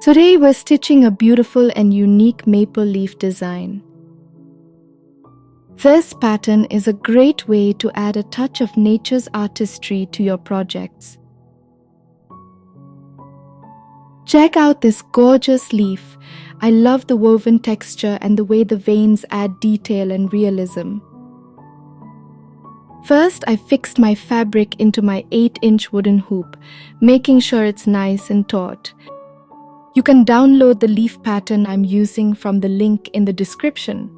Today we're stitching a beautiful and unique maple leaf design. This pattern is a great way to add a touch of nature's artistry to your projects. Check out this gorgeous leaf. I love the woven texture and the way the veins add detail and realism. First, I fixed my fabric into my 8-inch wooden hoop, making sure it's nice and taut. You can download the leaf pattern I'm using from the link in the description.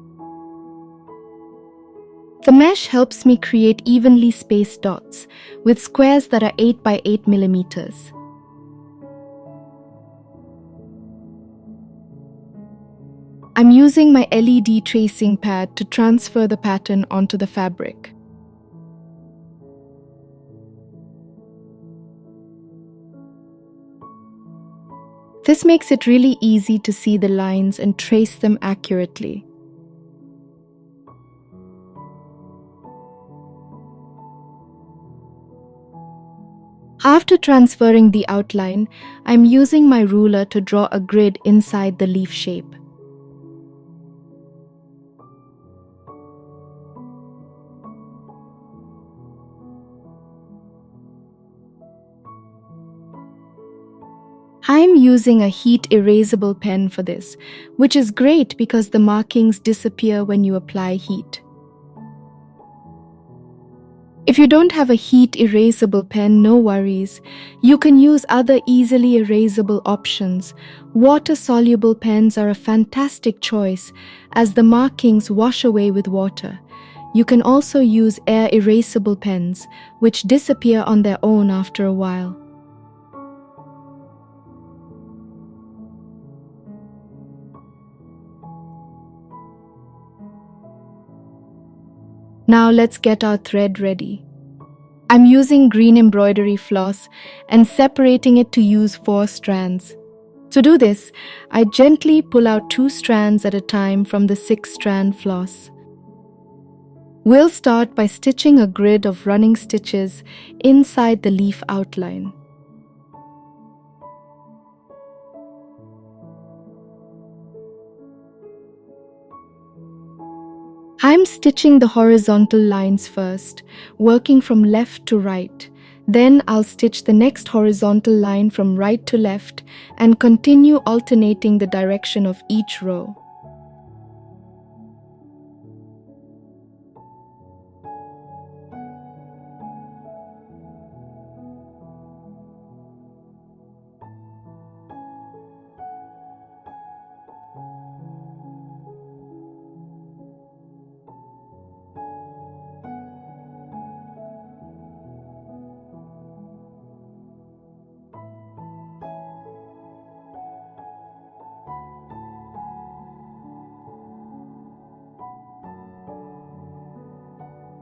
The mesh helps me create evenly spaced dots with squares that are 8 by 8 millimeters. I'm using my LED tracing pad to transfer the pattern onto the fabric. This makes it really easy to see the lines and trace them accurately. After transferring the outline, I'm using my ruler to draw a grid inside the leaf shape. I'm using a heat erasable pen for this, which is great because the markings disappear when you apply heat. If you don't have a heat erasable pen, no worries. You can use other easily erasable options. Water-soluble pens are a fantastic choice as the markings wash away with water. You can also use air erasable pens, which disappear on their own after a while. Now let's get our thread ready. I'm using green embroidery floss and separating it to use 4 strands. To do this, I gently pull out 2 strands at a time from the 6-strand floss. We'll start by stitching a grid of running stitches inside the leaf outline. I'm stitching the horizontal lines first, working from left to right. Then I'll stitch the next horizontal line from right to left and continue alternating the direction of each row.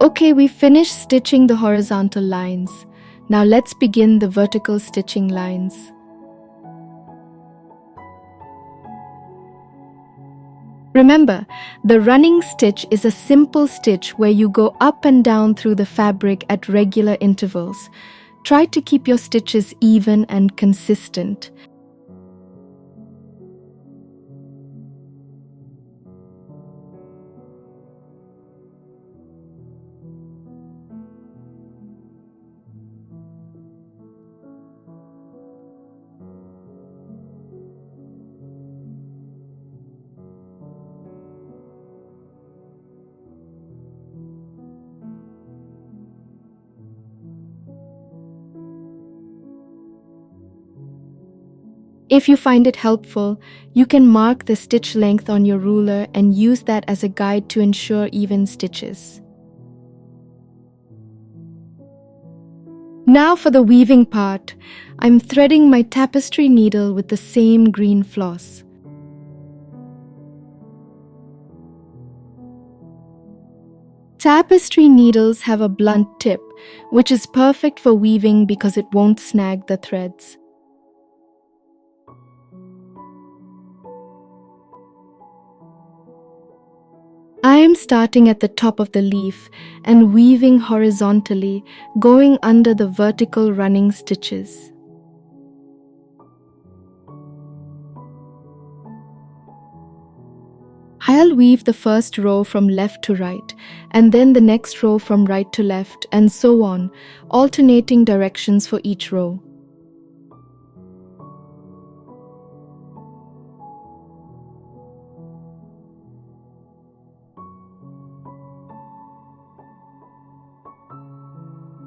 Okay, we finished stitching the horizontal lines. Now let's begin the vertical stitching lines. Remember, the running stitch is a simple stitch where you go up and down through the fabric at regular intervals. Try to keep your stitches even and consistent. If you find it helpful, you can mark the stitch length on your ruler and use that as a guide to ensure even stitches. Now for the weaving part, I'm threading my tapestry needle with the same green floss. Tapestry needles have a blunt tip, which is perfect for weaving because it won't snag the threads. I am starting at the top of the leaf and weaving horizontally, going under the vertical running stitches. I'll weave the first row from left to right, and then the next row from right to left, and so on, alternating directions for each row.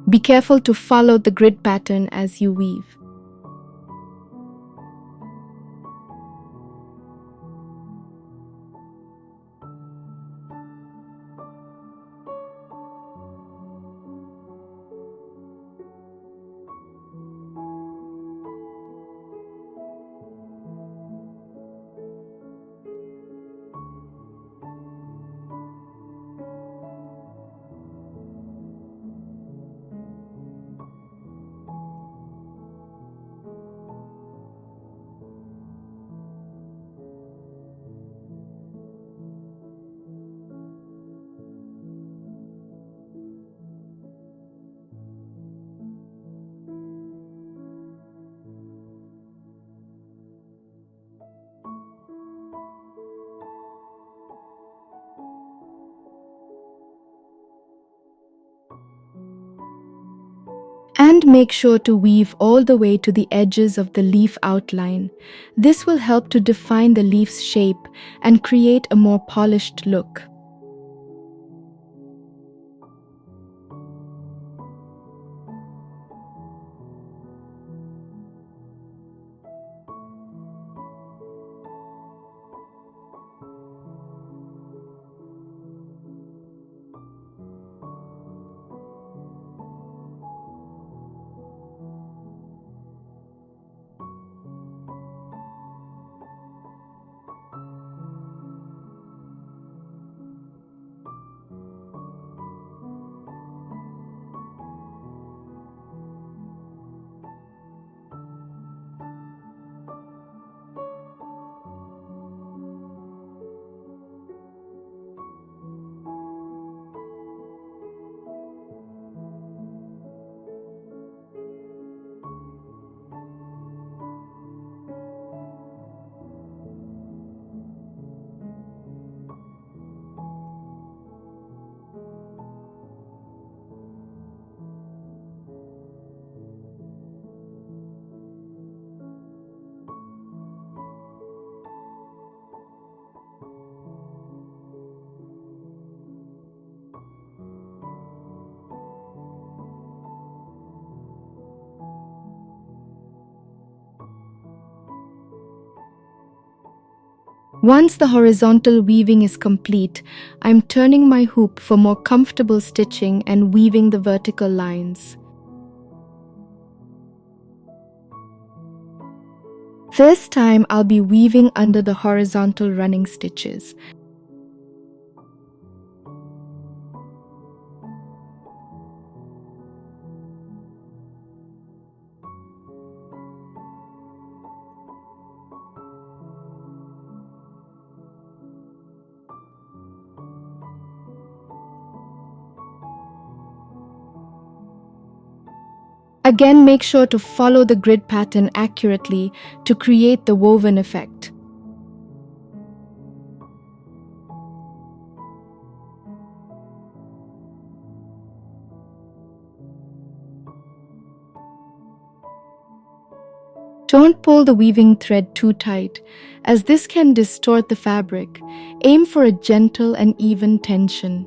Be careful to follow the grid pattern as you weave. And make sure to weave all the way to the edges of the leaf outline. This will help to define the leaf's shape and create a more polished look. Once the horizontal weaving is complete, I'm turning my hoop for more comfortable stitching and weaving the vertical lines. This time I'll be weaving under the horizontal running stitches. Again, make sure to follow the grid pattern accurately to create the woven effect. Don't pull the weaving thread too tight, as this can distort the fabric. Aim for a gentle and even tension.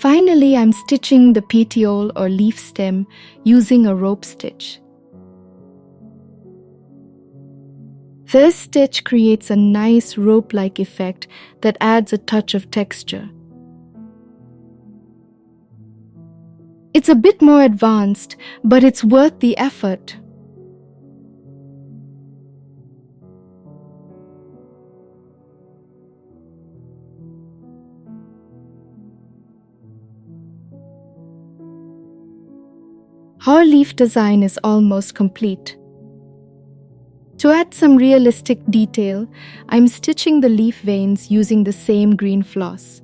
Finally, I'm stitching the petiole or leaf stem using a rope stitch. This stitch creates a nice rope-like effect that adds a touch of texture. It's a bit more advanced, but it's worth the effort. Our leaf design is almost complete. To add some realistic detail, I'm stitching the leaf veins using the same green floss.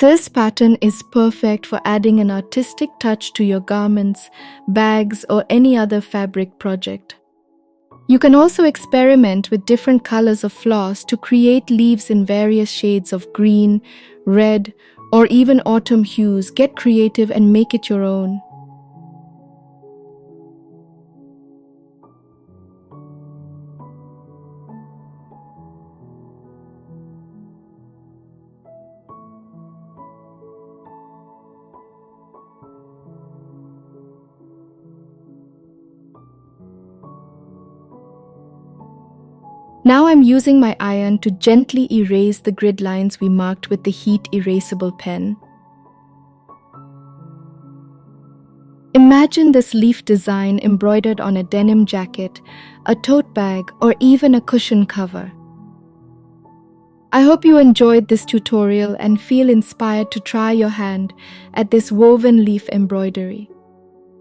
This pattern is perfect for adding an artistic touch to your garments, bags, or any other fabric project. You can also experiment with different colors of floss to create leaves in various shades of green, red, or even autumn hues. Get creative and make it your own. Now I'm using my iron to gently erase the grid lines we marked with the heat erasable pen. Imagine this leaf design embroidered on a denim jacket, a tote bag, or even a cushion cover. I hope you enjoyed this tutorial and feel inspired to try your hand at this woven leaf embroidery.